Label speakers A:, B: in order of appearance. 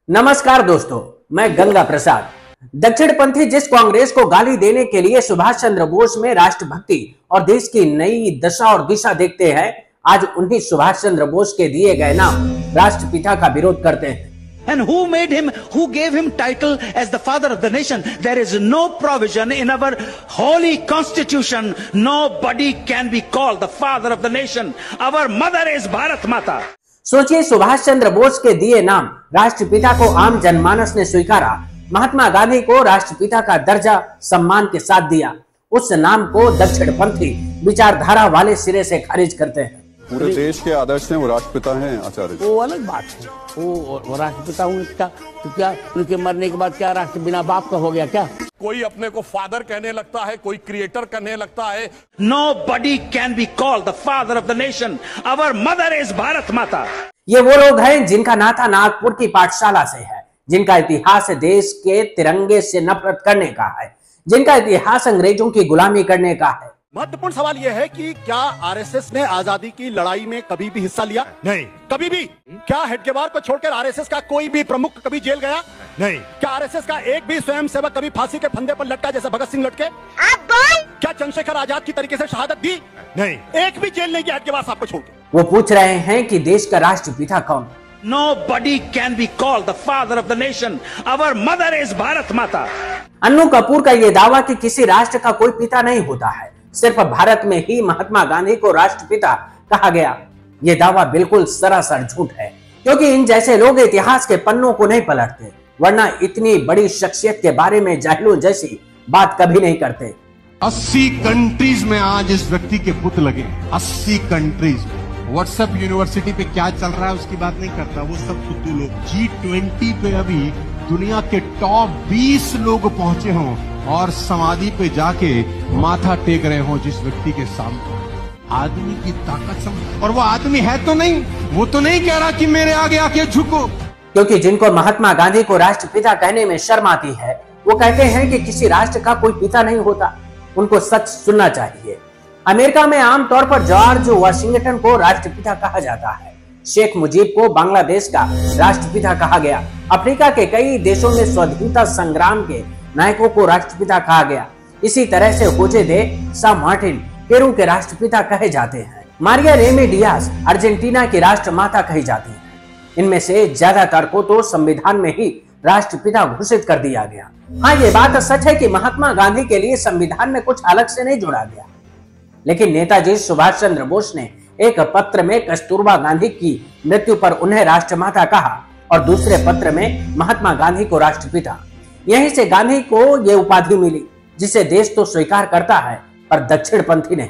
A: नमस्कार दोस्तों, मैं गंगा प्रसाद। दक्षिणपंथी जिस कांग्रेस को गाली देने के लिए सुभाष चंद्र बोस में राष्ट्रभक्ति और देश की नई दशा और दिशा देखते हैं, आज उन्हीं सुभाष चंद्र बोस के दिए गए नाम राष्ट्रपिता का विरोध करते हैं।
B: And who made him, who gave him title as the father of the nation? There is no provision in our holy constitution. Nobody can be called the father of the nation. Our mother is Bharat Mata.
A: सोचिए, सुभाष चंद्र बोस के दिए नाम राष्ट्रपिता को आम जनमानस ने स्वीकारा, महात्मा गांधी को राष्ट्रपिता का दर्जा सम्मान के साथ दिया। उस नाम को दक्षिणपंथी विचारधारा वाले सिरे से खारिज करते हैं।
C: पूरे देश के आदर्श हैं, वो राष्ट्रपिता हैं आचार्य जी।
D: वो अलग बात है, वो राष्ट्रपिता हूँ तो क्या उनके मरने के बाद क्या राष्ट्र बिना बाप का हो गया क्या?
E: कोई अपने को फादर कहने लगता है, कोई क्रिएटर कहने लगता है।
B: Nobody can be called the father of the nation. Our mother is Bharat Mata.
A: ये वो लोग हैं जिनका नाता नागपुर की पाठशाला से है, जिनका इतिहास देश के तिरंगे से नफरत करने का है, जिनका इतिहास अंग्रेजों की गुलामी करने का है।
F: महत्वपूर्ण सवाल यह है कि क्या आरएसएस ने आजादी की लड़ाई में कभी भी हिस्सा लिया?
E: नहीं,
F: कभी भी। क्या हेडगेवार को छोड़कर आरएसएस का कोई भी प्रमुख कभी जेल गया?
E: नहीं।
F: क्या आरएसएस का एक भी स्वयंसेवक कभी फांसी के फंदे पर लटका जैसे भगत सिंह लटके? क्या चंद्रशेखर आजाद की तरीके से शहादत दी?
E: नहीं।
F: एक भी जेल नहीं गया हेडगेवार साहब को छोड़ के।
A: वो पूछ रहे हैं कि देश का राष्ट्रपिता कौन?
B: Nobody can be called the father of the nation. Our mother is Bharat Mata.
A: Annu Kapoor का ये दावा कि किसी राष्ट्र का कोई पिता नहीं होता है, सिर्फ भारत में ही महात्मा गांधी को राष्ट्रपिता कहा गया, ये दावा बिल्कुल सरासर झूठ है, क्योंकि इन जैसे लोग इतिहास के पन्नों को नहीं पलटते, वरना इतनी बड़ी शख्सियत के बारे में जाहिलों जैसी बात कभी नहीं करते।
G: 80 कंट्रीज में आज इस व्यक्ति के पुत लगे, 80 कंट्रीज में। व्हाट्सएप यूनिवर्सिटी पे क्या चल रहा है उसकी बात नहीं करता, वो सब फुद्दू लोग। G20 पे अभी दुनिया के टॉप 20 लोग पहुंचे हों और समाधि पे जाके माथा टेक रहे हो जिस व्यक्ति के सामने। आदमी की ताकत समझ, और वो आदमी है तो नहीं, वो तो नहीं कह रहा कि मेरे आगे आके झुको।
A: क्योंकि जिनको महात्मा गांधी को राष्ट्रपिता कहने में शर्म आती है, वो कहते हैं कि किसी राष्ट्र का कोई पिता नहीं होता। उनको सच सुनना चाहिए। अमेरिका में आमतौर पर जॉर्ज वाशिंगटन को राष्ट्रपिता कहा जाता है, शेख मुजीब को बांग्लादेश का राष्ट्रपिता कहा गया, अफ्रीका के कई देशों में स्वाधीनता संग्राम के नायकों को राष्ट्रपिता कहा गया। इसी तरह से होजे दे सा मार्टिन पेरू के राष्ट्रपिता कहे जाते हैं। मारिया रेमी डियाज अर्जेंटीना की राष्ट्रमाता कही जाती है। इनमें से ज्यादातर को तो संविधान में ही राष्ट्रपिता घोषित कर दिया गया। हाँ, ये बात सच है कि महात्मा गांधी के लिए संविधान में कुछ अलग से नहीं जोड़ा गया, लेकिन नेताजी सुभाष चंद्र बोस ने एक पत्र में कस्तूरबा गांधी की मृत्यु पर उन्हें राष्ट्रमाता कहा और दूसरे पत्र में महात्मा गांधी को राष्ट्रपिता। यहीं से गांधी को ये उपाधि मिली, जिसे देश तो स्वीकार करता है पर दक्षिणपंथी नहीं।